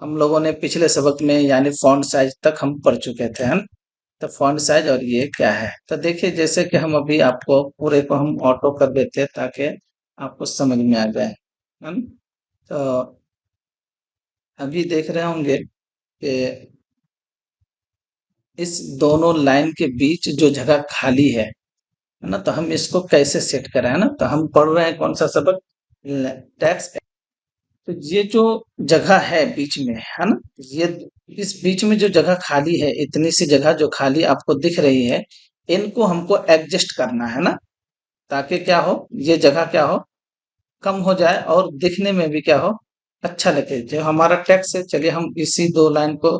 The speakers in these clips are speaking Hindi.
हम लोगों ने पिछले सबक में यानी फॉन्ट साइज तक हम पढ़ चुके थे, है ना? तो फॉन्ट साइज और ये क्या है, तो देखिए जैसे कि हम अभी आपको पूरे को हम ऑटो कर देते हैं ताकि आपको समझ में आ जाए, है ना? तो अभी देख रहे होंगे कि इस दोनों लाइन के बीच जो जगह खाली है ना? तो हम इसको कैसे सेट करें, है ना? तो हम पढ़ रहे हैं कौन सा सबक, टेक्स्ट। तो ये जो जगह है बीच में, है ना? ये इस बीच में जो जगह खाली है, इतनी सी जगह जो खाली आपको दिख रही है, इनको हमको एडजस्ट करना है ना, ताकि क्या हो, ये जगह क्या हो, कम हो जाए और दिखने में भी क्या हो, अच्छा लगे। जो हमारा टेक्स्ट है, चलिए हम इसी दो लाइन को,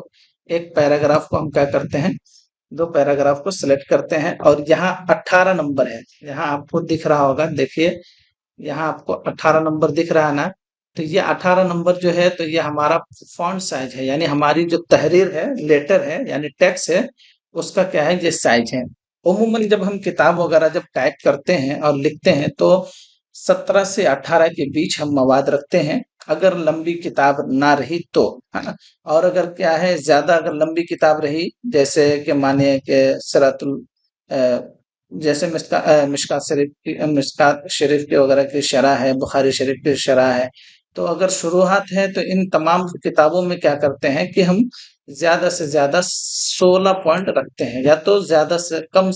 एक पैराग्राफ को हम क्या करते हैं, दो पैराग्राफ को सिलेक्ट करते हैं और यहाँ 18 नंबर है, यहाँ आपको दिख रहा होगा, देखिए यहाँ आपको 18 नंबर दिख रहा है ना? तो ये 18 नंबर जो है, तो ये हमारा फॉन्ट साइज है, यानी हमारी जो तहरीर है, लेटर है, यानी टेक्स्ट है, उसका क्या है, ये साइज है। उमूमन जब हम किताब वगैरह जब टाइप करते हैं और लिखते हैं तो 17 से 18 के बीच हम मवाद रखते हैं, अगर लंबी किताब ना रही तो, है ना? और अगर क्या है, ज्यादा अगर लंबी किताब रही, जैसे कि मानिए कि सिरातुल जैसे मिशकात शरीफ की, मिशकात शरीफ के वगैरह की शरह है, बुखारी शरीफ की शरह है, तो अगर शुरुआत है तो इन तमाम किताबों में क्या करते हैं कि हम ज्यादा से ज्यादा 16 पॉइंट रखते हैं, या तो ज्यादा से कम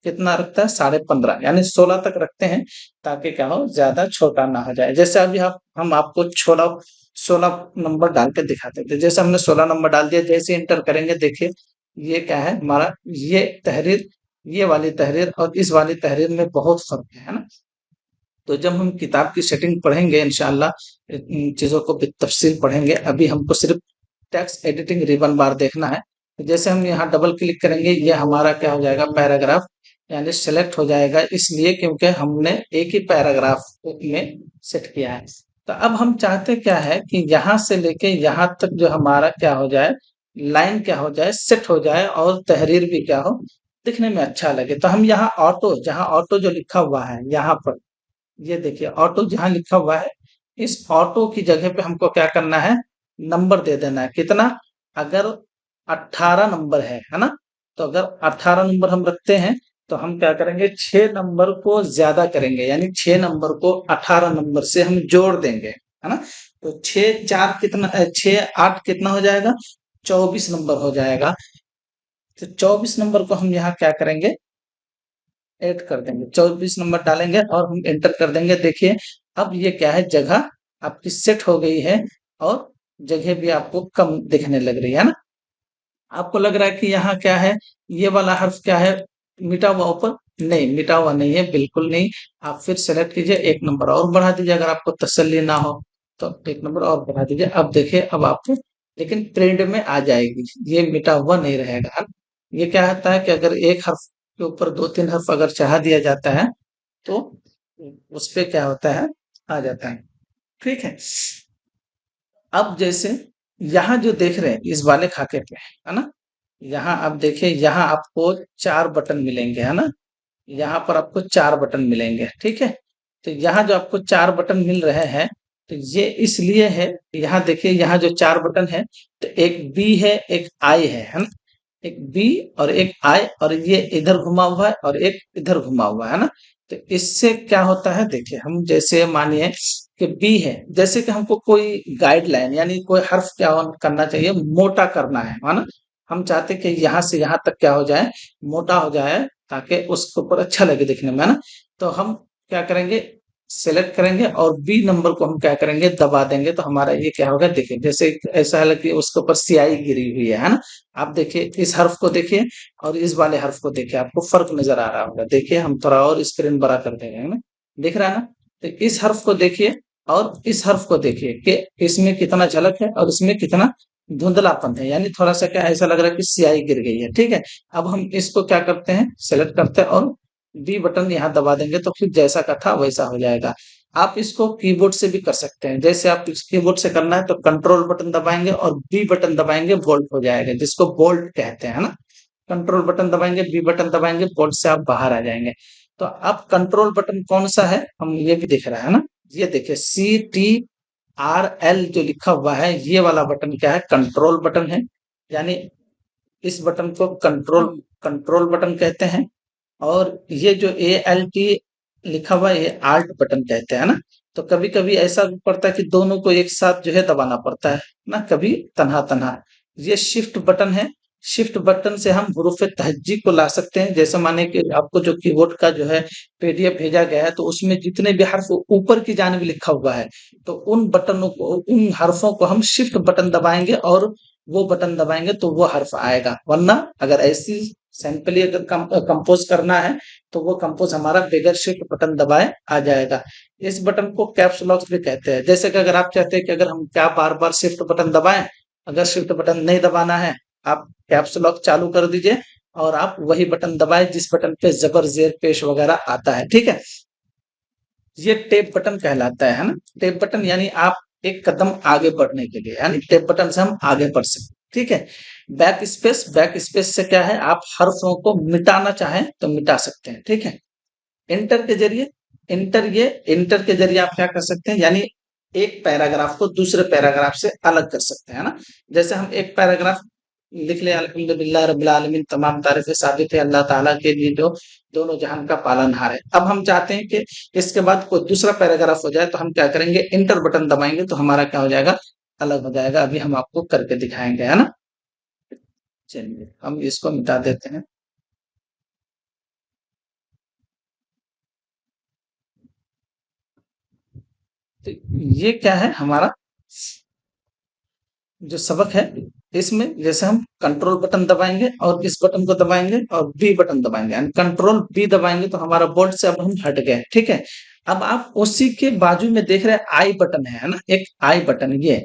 कितना रखता है, 15.5 यानी 16 तक रखते हैं, ताकि क्या हो, ज्यादा छोटा ना हो जाए। जैसे अभी आप हम आपको 16 नंबर डाल के दिखाते थे, जैसे हमने 16 नंबर डाल दिया, जैसे इंटर करेंगे देखिए ये क्या है हमारा, ये तहरीर, ये वाली तहरीर और इस वाली तहरीर में बहुत फर्क है ना? तो जब हम किताब की सेटिंग पढ़ेंगे इंशाल्लाह, इन चीजों को तफसील पढ़ेंगे, अभी हमको सिर्फ टेक्स्ट एडिटिंग रिबन बार देखना है। तो जैसे हम यहाँ डबल क्लिक करेंगे, ये हमारा क्या हो जाएगा, पैराग्राफ यानी सेलेक्ट हो जाएगा, इसलिए क्योंकि हमने एक ही पैराग्राफ में सेट किया है। तो अब हम चाहते क्या है कि यहाँ से लेके यहाँ तक जो हमारा क्या हो जाए, लाइन क्या हो जाए, सेट हो जाए और तहरीर भी क्या हो, दिखने में अच्छा लगे। तो हम यहाँ ऑटो, जहाँ ऑटो जो लिखा हुआ है यहाँ पर, ये देखिए ऑटो जहाँ लिखा हुआ है, इस ऑटो की जगह पे हमको क्या करना है, नंबर दे देना है, कितना, अगर 18 नंबर है ना? तो अगर 18 नंबर हम रखते हैं, तो हम क्या करेंगे, 6 नंबर को ज्यादा करेंगे, यानी 6 नंबर को 18 नंबर से हम जोड़ देंगे, है ना? तो 6 4 कितना, 6 8 कितना हो जाएगा, 24 नंबर हो जाएगा। तो 24 नंबर को हम यहाँ क्या करेंगे, ऐड कर देंगे, 24 नंबर डालेंगे और हम एंटर कर देंगे। देखिए अब ये क्या है, जगह आपकी सेट हो गई है और जगह भी आपको कम दिखने लग रही है ना? आपको लग रहा है कि यहाँ क्या है, ये वाला हर्फ क्या है, मिटा हुआ ऊपर, नहीं मिटा हुआ नहीं है, बिल्कुल नहीं। आप फिर सेलेक्ट कीजिए, एक नंबर और बढ़ा दीजिए, अगर आपको तसल्ली ना हो तो एक नंबर और बढ़ा दीजिए। अब देखिए अब आपको लेकिन प्रिंट में आ जाएगी, ये मिटा हुआ नहीं रहेगा, है ना? ये क्या होता है कि अगर एक हर्फ के ऊपर दो तीन हर्फ अगर चढ़ा दिया जाता है, तो उस पे क्या होता है, आ जाता है। ठीक है, अब जैसे यहाँ जो देख रहे हैं इस वाले खाके पे, है ना? यहाँ आप देखिए, यहाँ आपको 4 बटन मिलेंगे, है ना? यहाँ पर आपको 4 बटन मिलेंगे, ठीक है? तो यहाँ जो आपको 4 बटन मिल रहे हैं, तो ये इसलिए है, यहाँ देखिए यहाँ जो 4 बटन है, तो एक बी है, एक आई है ना? एक बी और एक आई, और ये इधर घुमा हुआ है और एक इधर घुमा हुआ है ना? तो इससे क्या होता है, देखिए हम जैसे मानिए कि बी है, जैसे कि हमको कोई गाइडलाइन यानी कोई हर्फ क्या करना चाहिए, मोटा करना है ना? हम चाहते हैं कि यहाँ से यहाँ तक क्या हो जाए, मोटा हो जाए, ताकि उसके ऊपर अच्छा लगे दिखने में, है ना? तो हम क्या करेंगे, सेलेक्ट करेंगे और बी नंबर को हम क्या करेंगे, दबा देंगे, तो हमारा ये क्या होगा, देखिए जैसे ऐसा है कि उसके ऊपर स्याही गिरी हुई है ना? आप देखिए इस हर्फ को देखिए और इस वाले हर्फ को देखिए, आपको फर्क नजर आ रहा होगा। देखिए हम थोड़ा और स्क्रीन बड़ा कर देंगे, है ना? दिख रहा है ना? तो इस हर्फ को देखिए और इस हर्फ को देखिए कि इसमें कितना झलक है और इसमें कितना धुंधलापन है, यानी थोड़ा सा क्या ऐसा लग रहा है कि स्याही गिर गई है। ठीक है, अब हम इसको क्या करते हैं, सेलेक्ट करते हैं और बी बटन यहाँ दबा देंगे, तो फिर जैसा का था वैसा हो जाएगा। आप इसको कीबोर्ड से भी कर सकते हैं, जैसे आप इस कीबोर्ड से करना है तो कंट्रोल बटन दबाएंगे और बी बटन दबाएंगे, बोल्ट हो जाएगा, जिसको बोल्ट कहते हैं, है ना? कंट्रोल बटन दबाएंगे, बी बटन दबाएंगे, बोल्ट से आप बाहर आ जाएंगे। तो अब कंट्रोल बटन कौन सा है, हम ये भी दिख रहा है ना? ये देखिए, सी टी RL जो लिखा हुआ है ये वाला बटन क्या है, कंट्रोल बटन है। यानी इस बटन को कंट्रोल कंट्रोल बटन कहते हैं। और ये जो ALT लिखा हुआ है ये आल्ट बटन कहते हैं ना। तो कभी कभी ऐसा भी पड़ता है कि दोनों को एक साथ जो है दबाना पड़ता है ना, कभी तन्हा तन्हा। ये शिफ्ट बटन है। शिफ्ट बटन से हम हरूफ तहज्जी को ला सकते हैं। जैसे माने कि आपको जो कीबोर्ड का जो है PDF भेजा गया है तो उसमें जितने भी हर्फ ऊपर की जानिब लिखा हुआ है तो उन बटनों को, उन हर्फों को हम शिफ्ट बटन दबाएंगे और वो बटन दबाएंगे तो वो हर्फ आएगा। वरना अगर ऐसी सिंपली अगर कंपोज करना है तो वो कंपोज हमारा बगैर शिफ्ट बटन दबाए आ जाएगा। इस बटन को कैप्स लॉक भी कहते हैं। जैसे कि अगर आप चाहते हैं कि अगर हम क्या बार बार शिफ्ट बटन दबाएं, अगर शिफ्ट बटन नहीं दबाना है आप कैप्स लॉक चालू कर दीजिए और आप वही बटन दबाएं जिस बटन पे जबर जेर पेश वगैरह आता है। ठीक है, ये टेप बटन कहलाता है ना। टेप बटन यानी आप एक कदम आगे बढ़ने के लिए, यानी टेप बटन से हम आगे बढ़ सकते हैं। ठीक है, बैक स्पेस से क्या है, आप हर्फों को मिटाना चाहें तो मिटा सकते हैं। ठीक है, इंटर के जरिए, इंटर के जरिए आप क्या कर सकते हैं, यानी एक पैराग्राफ को दूसरे पैराग्राफ से अलग कर सकते हैं ना। जैसे हम एक पैराग्राफ लिख ले, अल्हम्दुलिल्लाह रब्बिल आलमीन, तमाम तारीफें साबित है अल्लाह ताला के लिए जो दोनों जहान का पालनहार है। अब हम चाहते हैं कि इसके बाद कोई दूसरा पैराग्राफ हो जाए तो हम क्या करेंगे, इंटर बटन दबाएंगे तो हमारा क्या हो जाएगा, अलग हो जाएगा। अभी हम आपको करके दिखाएंगे, है ना। चलिए हम इसको मिटा देते हैं। तो ये क्या है हमारा जो सबक है, इसमें जैसे हम कंट्रोल बटन दबाएंगे और इस बटन को दबाएंगे और बी बटन दबाएंगे, यानी कंट्रोल बी दबाएंगे तो हमारा बोल्ट से अब हम हट गए। ठीक है, अब आप उसी के बाजू में देख रहे हैं आई बटन है ना, एक आई बटन ये।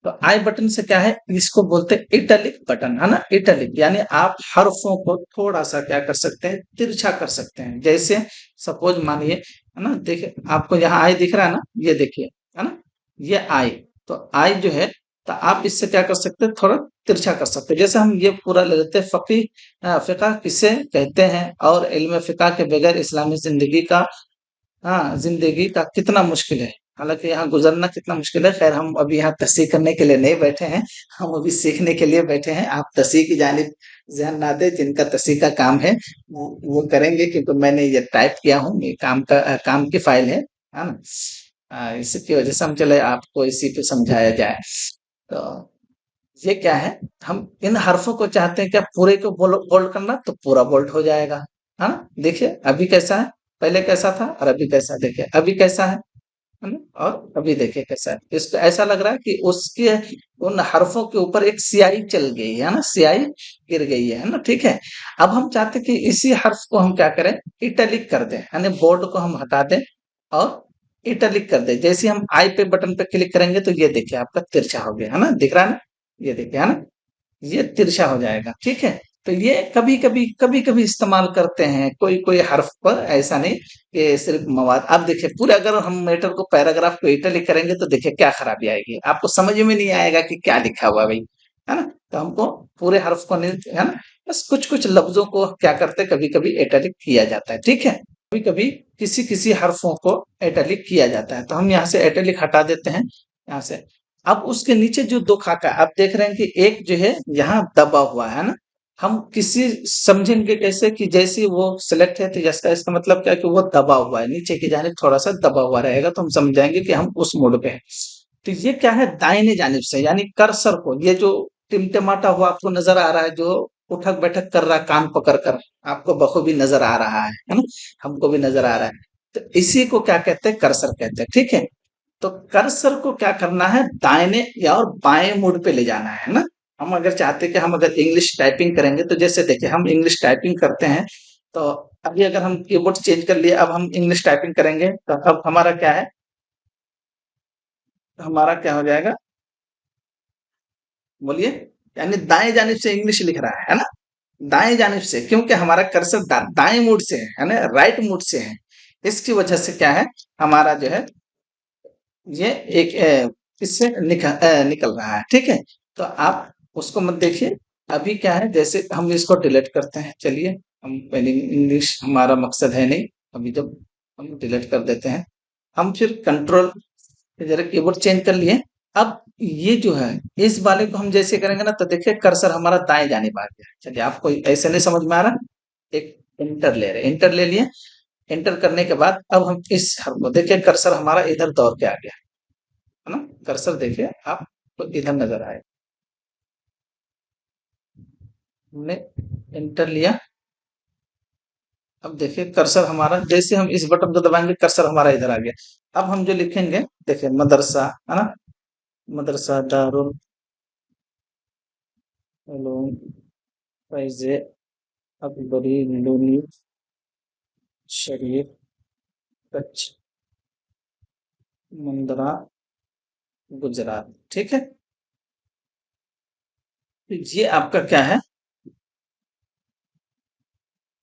तो आई बटन से क्या है, इसको बोलते हैं इटैलिक बटन, है ना। इटैलिक यानी आप हर्फों को थोड़ा सा क्या कर सकते हैं, तिरछा कर सकते हैं। जैसे सपोज मानिए, है ना, देखिए आपको यहाँ आई दिख रहा है ना, ये देखिए, है ना, ये आई। तो आई जो है, तो आप इससे क्या कर सकते हैं, थोड़ा तिरछा कर सकते हैं। जैसे हम ये पूरा ले लेते हैं, फिका किसे कहते हैं और इल्म फिका के बगैर इस्लामी जिंदगी का, हाँ, जिंदगी का कितना मुश्किल है। हालांकि यहाँ गुजरना कितना मुश्किल है। खैर हम अभी यहाँ तस्हीह करने के लिए नहीं बैठे हैं, हम अभी सीखने के लिए बैठे हैं। आप तस्हीह की जानिब ध्यान ना दें, जिनका तस्हीह का काम है वो करेंगे, क्योंकि मैंने ये टाइप किया हूँ, ये काम की फाइल है ना। इसकी वजह से हम चले आपको इसी पे समझाया जाए। तो ये क्या है, हम इन हर्फों को चाहते हैं क्या, पूरे को बोल्ड करना तो पूरा बोल्ड हो जाएगा। है ना, देखिए अभी कैसा है, पहले कैसा था और अभी कैसा है, देखिए अभी कैसा है ना, और अभी देखिए कैसा है। इसको ऐसा लग रहा है कि उसके उन हर्फों के ऊपर एक स्याही चल गई है ना, स्याही गिर गई है ना। ठीक है, अब हम चाहते हैं कि इसी हर्फ को हम क्या करें, इटैलिक कर दें, यानी बोल्ड को हम हटा दें और इटैलिक कर दें। जैसे हम आई पे बटन पे क्लिक करेंगे तो ये देखिए आपका तिरछा हो गया, है ना, दिख रहा है ना, ये देखिए, है ना, ये तिरछा हो जाएगा। ठीक है, तो ये कभी कभी इस्तेमाल करते हैं कोई कोई हर्फ पर, ऐसा नहीं कि सिर्फ मवाद। अब देखिए पूरे अगर हम मैटर को, पैराग्राफ को इटैलिक करेंगे तो देखिए क्या खराबी आएगी, आपको समझ में नहीं आएगा कि क्या लिखा हुआ है भाई, है ना। तो हमको पूरे हर्फ को नहीं, है ना, बस कुछ कुछ लफ्जों को क्या करते हैं, कभी कभी इटैलिक किया जाता है। ठीक है, कभी कभी किसी किसी हर्फों को इटैलिक किया जाता है, तो हम यहाँ से इटैलिक हटा देते हैं यहाँ से। अब उसके नीचे जो दो खाका आप देख रहे हैं कि एक जो है यहाँ दबा हुआ है ना, हम किसी समझेंगे कैसे कि जैसे वो सिलेक्ट है तो इसका मतलब क्या है कि वो दबा हुआ है, नीचे की जानिब थोड़ा सा दबा हुआ रहेगा तो हम समझ जाएंगे कि हम उस मोड पे हैं। तो ये क्या है, दाहिने जानिब से, यानी कर्सर को, ये जो टिमटिमाता हुआ आपको नजर आ रहा है, जो उठक बैठक कर रहा है कान पकड़ कर, आपको बखूबी नजर आ रहा है ना, हमको भी नजर आ रहा है। तो इसी को क्या कहते हैं, कर्सर कहते हैं। ठीक है, तो कर्सर को क्या करना है, दाहिने या और बाएं मोड पे ले जाना है ना। हम अगर चाहते हैं कि हम अगर इंग्लिश टाइपिंग करेंगे तो जैसे देखिए हम इंग्लिश टाइपिंग करते हैं, तो अभी अगर हम कीबोर्ड चेंज कर लिए, अब हम इंग्लिश टाइपिंग करेंगे तो अब हमारा क्या है, हमारा क्या हो जाएगा, बोलिए। यानी दाएं जानिब से इंग्लिश लिख रहा है ना, दाएं जानिब से, क्योंकि हमारा कर्सर दाएं मोड से है ना, राइट मोड से है। इसकी वजह से क्या है, हमारा जो है ये एक इससे निकल रहा है। ठीक है, तो आप उसको मत देखिए। अभी क्या है, जैसे हम इसको डिलीट करते हैं, चलिए हम पहले, इंग्लिश हमारा मकसद है नहीं, अभी जब हम डिलीट कर देते हैं, हम फिर कंट्रोल जरा कीबोर्ड चेंज कर लिए। अब ये जो है, इस वाले को हम जैसे करेंगे ना, तो देखिए कर्सर हमारा दाएं जानिब आ गया। चलिए, आपको ऐसे नहीं समझ में आ रहा, एक इंटर ले रहे, इंटर ले लिए। इंटर करने के बाद अब हम इस हर को देखिए, कर्सर हमारा इधर दौड़ के आ गया, है ना। कर्सर देखिए आपको इधर नजर आए, हमने इंटर लिया। अब देखिए कर्सर हमारा, जैसे हम इस बटन को दबाएंगे कर्सर हमारा इधर आ गया। अब हम जो लिखेंगे, देखिए मदरसा, है ना, मदरसा दारुल उलूम फैज़े अकबरी लूनी शरीफ कच्छ मुंद्रा गुजरात, ठीक है। तो ये आपका क्या है,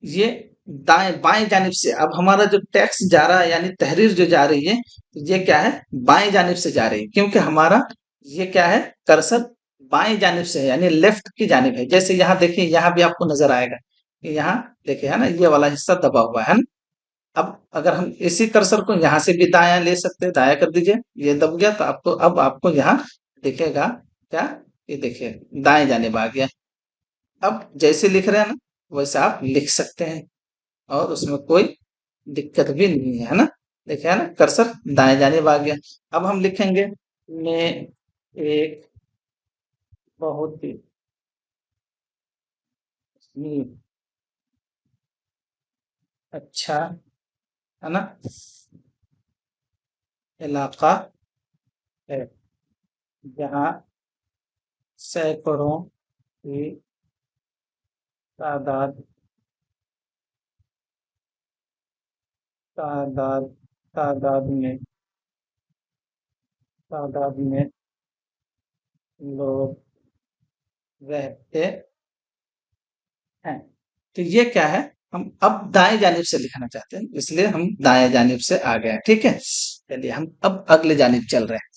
ये दाएं बाएं जानिब से अब हमारा जो टैक्स जा रहा है, यानी तहरीर जो जा रही है, तो ये क्या है, बाएं जानिब से जा रही है, क्योंकि हमारा ये क्या है, कर्सर बाएं जानिब से है, यानी लेफ्ट की जानिब है। जैसे यहाँ देखिए, यहाँ भी आपको नजर आएगा कि यहाँ देखिए, है ना, ये वाला हिस्सा दबा हुआ है ना। अब अगर हम इसी कर्सर को यहाँ से भी दायां ले सकते हैं, दायां कर दीजिए, ये दब गया, तो आपको अब आपको यहाँ दिखेगा क्या, ये देखिए दाएं जानिब आ गया। अब जैसे लिख रहे हैं ना, वैसे आप लिख सकते हैं, और उसमें कोई दिक्कत भी नहीं है ना। देखिए, है ना, कर्सर दाएं जानिब आ गया। अब हम लिखेंगे, मैं एक बहुत ही अच्छा, है ना, इलाका है, जहाँ सैकड़ों की तादाद तादाद तादाद में तादाद में लोग रहते हैं। तो ये क्या है, हम अब दाएं जानिब से लिखना चाहते हैं, इसलिए हम दाएं जानिब से आ गए हैं, ठीक है। चलिए, हम अब अगले जानिब चल रहे हैं।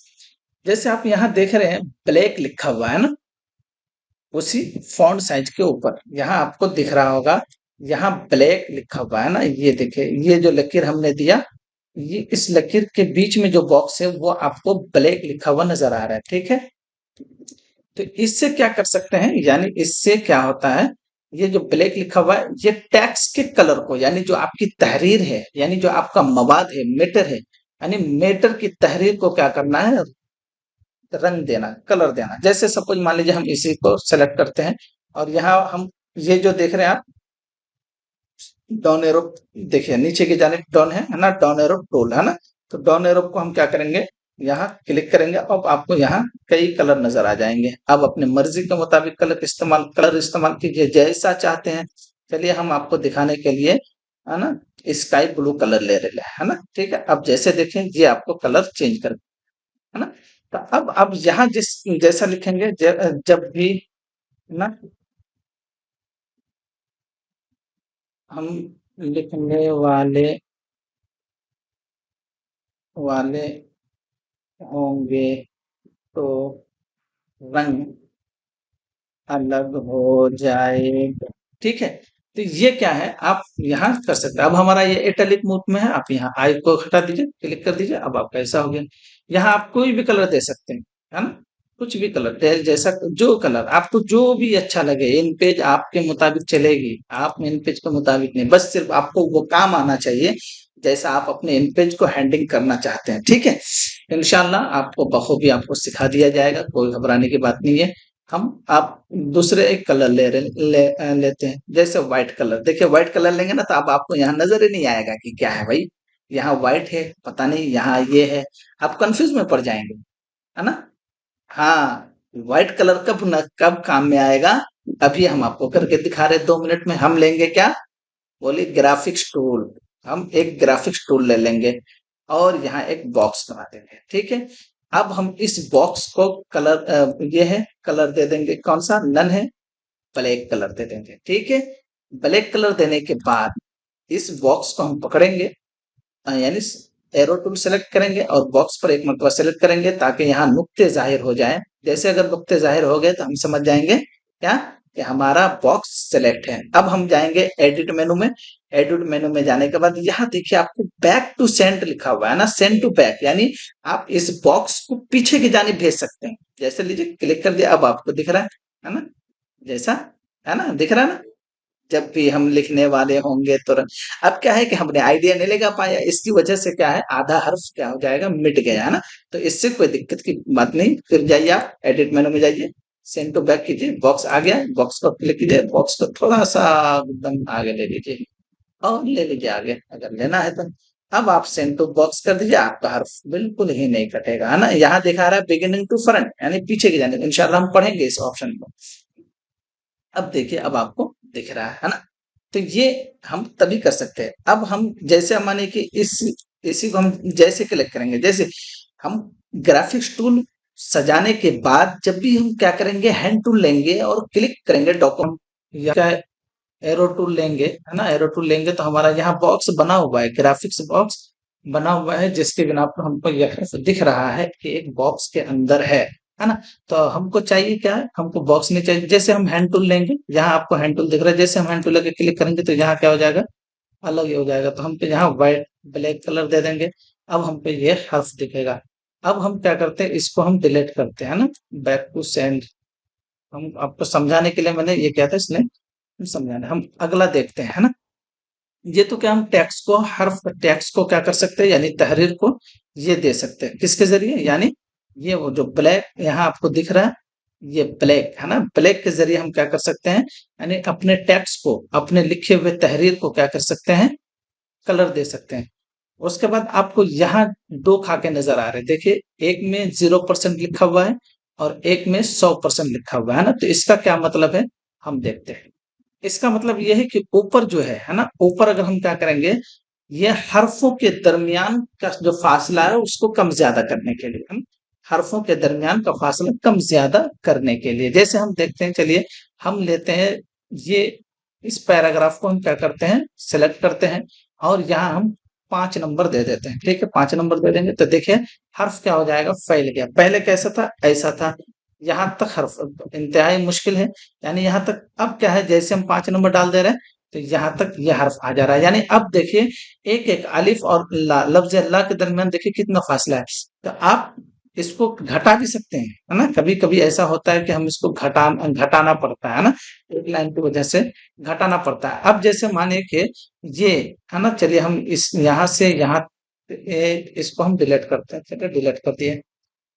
जैसे आप यहाँ देख रहे हैं, ब्लैक लिखा हुआ है ना, उसी फॉन्ट साइज के ऊपर यहाँ आपको दिख रहा होगा, यहाँ ब्लैक लिखा हुआ है ना, ये देखिए, ये जो लकीर हमने दिया, ये इस लकीर के बीच में जो बॉक्स है वो आपको ब्लैक लिखा हुआ नजर आ रहा है, ठीक है। तो इससे क्या कर सकते हैं, यानी इससे क्या होता है, ये जो ब्लैक लिखा हुआ है, ये टेक्स्ट के कलर को, यानी जो आपकी तहरीर है, यानी जो आपका मवाद है, मैटर है, यानी मैटर की तहरीर को क्या करना है, रंग देना, कलर देना। जैसे सपोज मान लीजिए हम इसी को सेलेक्ट करते हैं, और यहाँ हम ये जो देख रहे हैं आप, डाउन एरो, देखिए नीचे की जानिब डाउन है ना, डाउन एरो टूल है ना। तो डाउन एरो को हम क्या करेंगे, यहाँ क्लिक करेंगे, अब आपको यहाँ कई कलर नजर आ जाएंगे। अब अपने मर्जी के मुताबिक कलर इस्तेमाल कीजिए, जैसा चाहते हैं। चलिए, हम आपको दिखाने के लिए, है ना, स्काई ब्लू कलर ले रहे हैं, है ना, ठीक है। अब जैसे देखें, ये आपको कलर चेंज कर, है ना। तो अब यहाँ जैसा लिखेंगे, जब भी, है ना, हम लिखने वाले होंगे, तो रंग अलग हो जाएगा, ठीक है। तो ये क्या है, आप यहाँ कर सकते हैं। अब हमारा ये इटैलिक मोड में है, आप यहाँ आई को हटा दीजिए, क्लिक कर दीजिए, अब आपका ऐसा हो गया। यहाँ आप कोई भी कलर दे सकते हैं, है ना, कुछ भी कलर जैसा जो कलर आपको जो भी अच्छा लगे, इन पेज आपके मुताबिक चलेगी, आप इन पेज के मुताबिक नहीं, बस सिर्फ आपको वो काम आना चाहिए जैसा आप अपने इन पेज को हैंडलिंग करना चाहते हैं, ठीक है। इंशाल्लाह आपको बखूबी आपको सिखा दिया जाएगा, कोई घबराने की बात नहीं है। हम आप दूसरे एक कलर लेते हैं, जैसे व्हाइट कलर। देखिए, व्हाइट कलर लेंगे ना, तो अब आपको यहाँ नजर ही नहीं आएगा कि क्या है भाई, यहाँ व्हाइट है, पता नहीं यहाँ ये है, आप कंफ्यूज में पड़ जाएंगे, है ना। हाँ, व्हाइट कलर कब काम में आएगा, अभी हम आपको करके दिखा रहे हैं। 2 मिनट में हम लेंगे क्या, बोलिए, ग्राफिक्स टूल। हम एक ग्राफिक्स टूल ले लेंगे, और यहाँ एक बॉक्स बना देंगे, ठीक है। अब हम इस बॉक्स को कलर, ये है कलर दे देंगे, कौन सा, नन है, ब्लैक कलर दे देंगे, ठीक है। ब्लैक कलर देने के बाद इस बॉक्स को हम पकड़ेंगे, यानी एरो टूल सेलेक्ट करेंगे, और बॉक्स पर एक मरतबा सेलेक्ट करेंगे, ताकि यहाँ नुक्ते जाहिर हो जाएं। जैसे अगर नुक्ते जाहिर हो गए, तो हम समझ जाएंगे क्या, कि हमारा बॉक्स सेलेक्ट है। अब हम जाएंगे एडिट मेनू में। एडिट मेनू में जाने के बाद यहाँ देखिए आपको बैक टू सेंट लिखा हुआ है ना, सेंड टू बैक, यानी आप इस बॉक्स को पीछे की जानी भेज सकते हैं। जैसे लीजिए क्लिक कर दिया, अब आपको दिख रहा है ना, जैसा है ना, दिख रहा है ना, जब भी हम लिखने वाले होंगे तुरंत। अब क्या है कि हमने आइडिया नहीं लगा पाया, इसकी वजह से क्या है, आधा हर्फ क्या हो जाएगा, मिट गया है ना। तो इससे कोई दिक्कत की बात नहीं। फिर जाइए आप एडिट मेनू में जाइए, सेंड टू बैक कीजिए, बॉक्स आ गया, बॉक्स को क्लिक कीजिए, बॉक्स को थोड़ा सा एकदम आगे ले लीजिए और ले लीजिए आगे अगर लेना है तो। अब आप सेंड टू बॉक्स कर दीजिए, आपका हर्फ बिल्कुल ही नहीं कटेगा, है ना। यहाँ दिखा रहा है बिगिनिंग टू फ्रंट, यानी पीछे की जाने। इंशाल्लाह हम पढ़ेंगे इस ऑप्शन को। अब देखिए, अब आपको दिख रहा है ना। तो ये हम तभी कर सकते हैं। अब हम जैसे हम माने कि इसी को हम जैसे क्लिक करेंगे, जैसे हम ग्राफिक्स टूल सजाने के बाद जब भी हम क्या करेंगे, हैंड टूल लेंगे और क्लिक करेंगे डॉक्यूमेंट या एरो टूल लेंगे, है ना, एरो टूल लेंगे तो हमारा यहाँ बॉक्स बना हुआ है, ग्राफिक्स बॉक्स बना हुआ है, जिसके बिना पर हमको यह दिख रहा है कि एक बॉक्स के अंदर है ना। तो हमको चाहिए क्या है, हमको बॉक्स नहीं चाहिए। जैसे हम हैंड टूल लेंगे, यहाँ आपको हैंड टूल दिख रहा है, जैसे हम हैंड टूल लेके क्लिक करेंगे तो यहाँ क्या हो जाएगा, अलग ही हो जाएगा। तो हम पे यहाँ व्हाइट ब्लैक कलर दे देंगे, अब हम पे ये हर्फ दिखेगा। अब हम क्या करते हैं, इसको हम डिलीट करते हैं ना, बैक टू सेंड। हम आपको समझाने के लिए मैंने ये किया था, इसने समझाना। हम अगला देखते हैं, है ना। ये तो क्या, हम टेक्स्ट को, हर्फ टेक्स्ट को क्या कर सकते हैं, यानी तहरीर को ये दे सकते हैं किसके जरिए, यानी ये वो जो ब्लैक यहाँ आपको दिख रहा है, ये ब्लैक है ना, ब्लैक के जरिए हम क्या कर सकते हैं, यानी अपने टेक्स्ट को, अपने लिखे हुए तहरीर को क्या कर सकते हैं, कलर दे सकते हैं। उसके बाद आपको यहाँ दो खाके नजर आ रहे हैं, देखिए एक में 0% लिखा हुआ है और एक में 100% लिखा हुआ है ना। तो इसका क्या मतलब है, हम देखते हैं। इसका मतलब यह है कि ऊपर जो है ना, ऊपर अगर हम क्या करेंगे, ये हरफों के दरमियान का जो फासला है उसको कम ज्यादा करने के लिए, हम हरफों के दरमियान का फासला कम ज्यादा करने के लिए, जैसे हम देखते हैं, चलिए हम लेते हैं ये, इस पैराग्राफ को हम क्या करते हैं, सिलेक्ट करते हैं और यहाँ हम 5 नंबर दे देते हैं। ठीक है, 5 नंबर दे देंगे तो देखिए हर्फ क्या हो जाएगा, फैल गया। पहले कैसा था, ऐसा था। यहाँ तक हर्फ इंतहाई मुश्किल है, यानी यहाँ तक। अब क्या है, जैसे हम 5 नंबर डाल दे रहे हैं तो यहाँ तक यह हर्फ आ जा रहा है, यानी अब देखिए एक एक अलिफ और ला, लफ्ज अल्लाह के दरमियान देखिए कितना फासला है। तो आप इसको घटा भी सकते हैं, है ना। कभी कभी ऐसा होता है कि हम इसको घटाना पड़ता है ना, एक लाइन की वजह से घटाना पड़ता है। अब जैसे माने कि ये है ना, चलिए हम इस यहाँ से यहाँ इसको हम डिलीट करते हैं, चलिए डिलीट कर दिए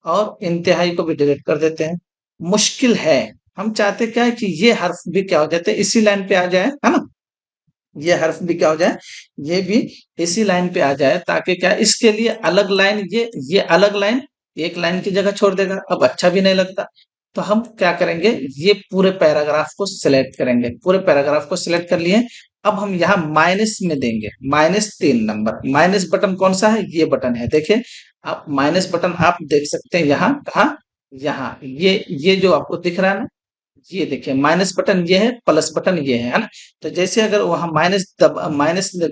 और इंतहाई को भी डिलीट कर देते हैं। मुश्किल है, हम चाहते क्या है कि ये हर्फ भी क्या हो जाते हैं, इसी लाइन पे आ जाए, है ना। ये हर्फ भी क्या हो जाए, ये भी इसी लाइन पे आ जाए, ताकि क्या, इसके लिए अलग लाइन, ये अलग लाइन एक लाइन की जगह छोड़ देगा, अब अच्छा भी नहीं लगता। तो हम क्या करेंगे, ये पूरे पैराग्राफ को सिलेक्ट करेंगे, पूरे पैराग्राफ को सिलेक्ट कर लिए। अब हम यहाँ माइनस में देंगे, -3 नंबर। माइनस बटन कौन सा है, ये बटन है, देखिए आप माइनस बटन आप देख सकते हैं यहाँ, कहाँ, यहाँ ये जो आपको दिख रहा है ना, ये देखिए माइनस बटन ये है, प्लस बटन ये है ना। तो जैसे अगर वहां माइनस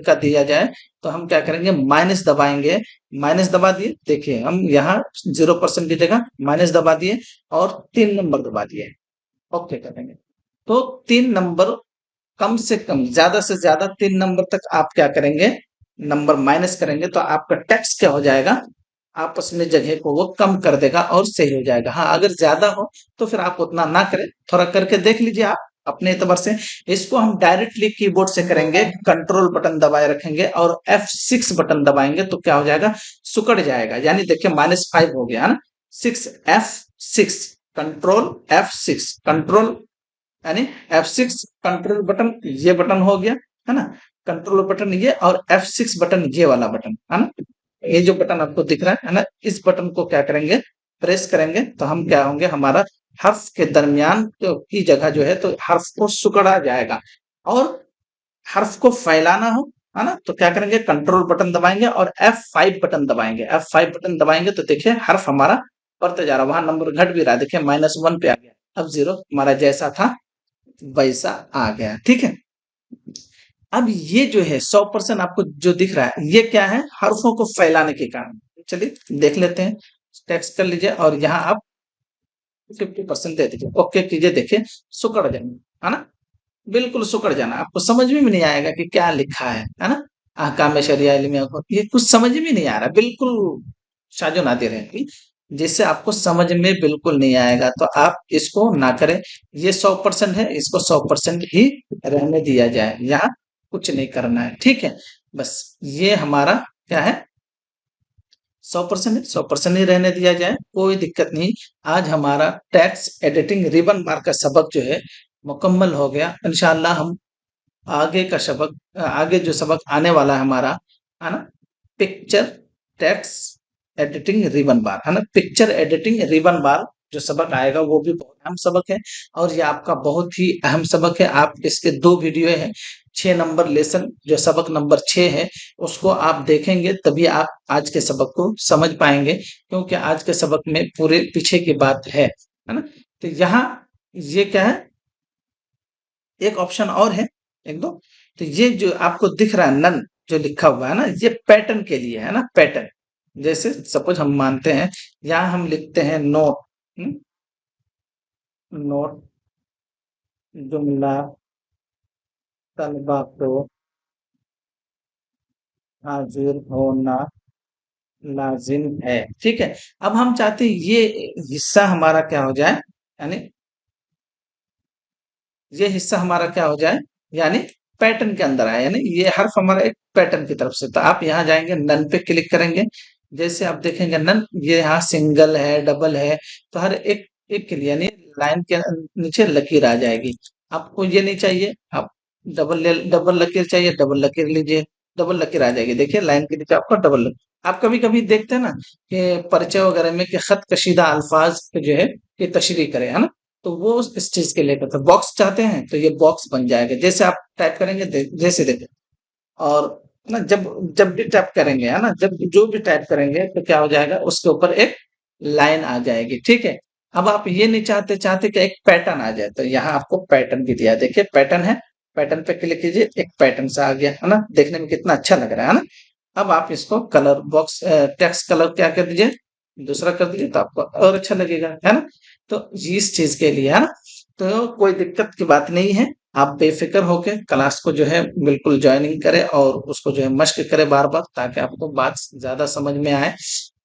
का दिया जाए तो हम क्या करेंगे, माइनस दबाएंगे, माइनस दबा दिए, देखिए हम यहाँ 0% की जगह माइनस दबा दिए और 3 नंबर दबा दिए, ओके करेंगे। तो 3 नंबर, कम से कम, ज्यादा से ज्यादा 3 नंबर तक आप क्या करेंगे, नंबर माइनस करेंगे तो आपका टेक्स्ट क्या हो जाएगा, आपस में जगह को वो कम कर देगा और सही हो जाएगा। हाँ, अगर ज्यादा हो तो फिर आप उतना ना करें, थोड़ा करके देख लीजिए आप अपने एतबार से। इसको हम डायरेक्टली कीबोर्ड से करेंगे, कंट्रोल बटन दबाए रखेंगे और F6 बटन दबाएंगे तो क्या हो जाएगा, सुकड़ जाएगा, यानी देखिए -5 हो गया, है ना। 6 F6, कंट्रोल यानी F6 कंट्रोल बटन, ये बटन हो गया, है ना। कंट्रोल बटन ये और F6 बटन ये वाला बटन, है ना। ये जो बटन आपको दिख रहा है ना, इस बटन को क्या करेंगे, प्रेस करेंगे तो हम क्या होंगे, हमारा हर्फ के दरमियान की जगह जो है, तो हर्फ को सुकड़ा जाएगा। और हर्फ को फैलाना हो, है ना, तो क्या करेंगे, कंट्रोल बटन दबाएंगे और F5 बटन दबाएंगे। F5 बटन दबाएंगे तो देखिए हर्फ हमारा बढ़ते जा रहा है, वहां नंबर घट भी रहा है, देखिए -1 पे आ गया, अब 0 हमारा जैसा था वैसा आ गया। ठीक है, अब ये जो है 100% आपको जो दिख रहा है, ये क्या है, हर्फों को फैलाने के कारण। चलिए देख लेते हैं, टेक्स्ट कर लीजिए और यहाँ आप 50% दे दीजिए, ओके कीजिए, देखिए सुकड़ जाएंगे, है ना, बिल्कुल सुकड़ जाना, आपको समझ में भी नहीं आएगा कि क्या लिखा है ना। अहकाम शरिया इल्मिया को ये कुछ समझ में नहीं आ रहा, बिल्कुल शाजो नादिर है, जिससे आपको समझ में बिल्कुल नहीं आएगा, तो आप इसको ना करें। ये 100% है, इसको 100% ही रहने दिया जाए, यहाँ कुछ नहीं करना है, ठीक है। बस ये हमारा क्या है, 100% है, 100% ही रहने दिया जाए, कोई दिक्कत नहीं। आज हमारा टैक्स एडिटिंग रिबन बार का सबक जो है मुकम्मल हो गया। इंशाल्लाह हम आगे का सबक, आगे जो सबक आने वाला है हमारा, है ना, पिक्चर टैक्स एडिटिंग रिबन बार, है ना, पिक्चर एडिटिंग रिबन बार जो सबक आएगा वो भी बहुत अहम सबक है, और ये आपका बहुत ही अहम सबक है। आप इसके 2 वीडियो हैं, 6 नंबर लेसन जो सबक नंबर 6 है उसको आप देखेंगे, तभी आप आज के सबक को समझ पाएंगे, क्योंकि आज के सबक में पूरे पीछे की बात है ना। तो यहाँ ये क्या है, एक ऑप्शन और है, एक दो, तो ये जो आपको दिख रहा है नन जो लिखा हुआ है ना, ये पैटर्न के लिए है ना, पैटर्न। जैसे सपोज हम मानते हैं, यहाँ हम लिखते हैं नोट, नोट जुमला तलबा को हाजिर होना लाजिम है, ठीक है। अब हम चाहते हैं ये हिस्सा हमारा क्या हो जाए, यानी ये हिस्सा हमारा क्या हो जाए, यानी पैटर्न के अंदर आए, यानी ये हर्फ हमारा एक पैटर्न की तरफ से, तो आप यहाँ जाएंगे नन पे क्लिक करेंगे। जैसे आप देखेंगे नन, ये यहाँ सिंगल है, डबल है, तो हर एक एक के लिए यानी लाइन के नीचे लकीर आ जाएगी। आपको ये नहीं चाहिए, आप डबल लकीर चाहिए, डबल लकीर लीजिए, डबल लकीर आ जाएगी, देखिए लाइन के नीचे आपको डबल। आप कभी कभी देखते हैं ना कि पर्चे वगैरह में कि खत कशीदा अल्फाज पे जो है कि तशरीह करे, है ना, तो वो इस चीज के लिए करते हैं। बॉक्स चाहते हैं तो ये बॉक्स बन जाएगा, जैसे आप टाइप करेंगे जैसे देखें, और ना जब जब भी टाइप करेंगे, है ना, जब जो भी टाइप करेंगे तो क्या हो जाएगा, उसके ऊपर एक लाइन आ जाएगी, ठीक है। अब आप ये नहीं चाहते, चाहते कि एक पैटर्न आ जाए, तो यहाँ आपको पैटर्न भी दिया, देखिए पैटर्न है, पैटर्न पे क्लिक कीजिए, एक पैटर्न सा आ गया, है ना, देखने में कितना अच्छा लग रहा है ना। अब आप इसको कलर बॉक्स टेक्स्ट कलर क्या कर दीजिए, दूसरा कर दीजिए, तो आपको और अच्छा लगेगा, है ना। तो इस चीज के लिए, है ना, तो कोई दिक्कत की बात नहीं है। आप बेफिक्र होकर क्लास को जो है बिल्कुल ज्वाइनिंग करें, और उसको जो है मश्क करें बार बार, ताकि आपको बात ज्यादा समझ में आए,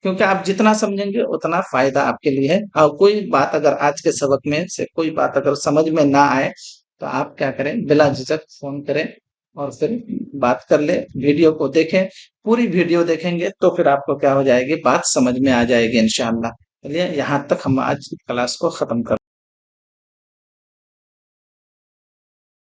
क्योंकि आप जितना समझेंगे उतना फायदा आपके लिए है। और कोई बात अगर आज के सबक में से कोई बात अगर समझ में ना आए, तो आप क्या करें, बिला झिझक फोन करें और फिर बात कर ले, वीडियो को देखें, पूरी वीडियो देखेंगे तो फिर आपको क्या हो जाएगी, बात समझ में आ जाएगी इंशाअल्लाह। चलिए यहाँ तक हम आज क्लास को खत्म कर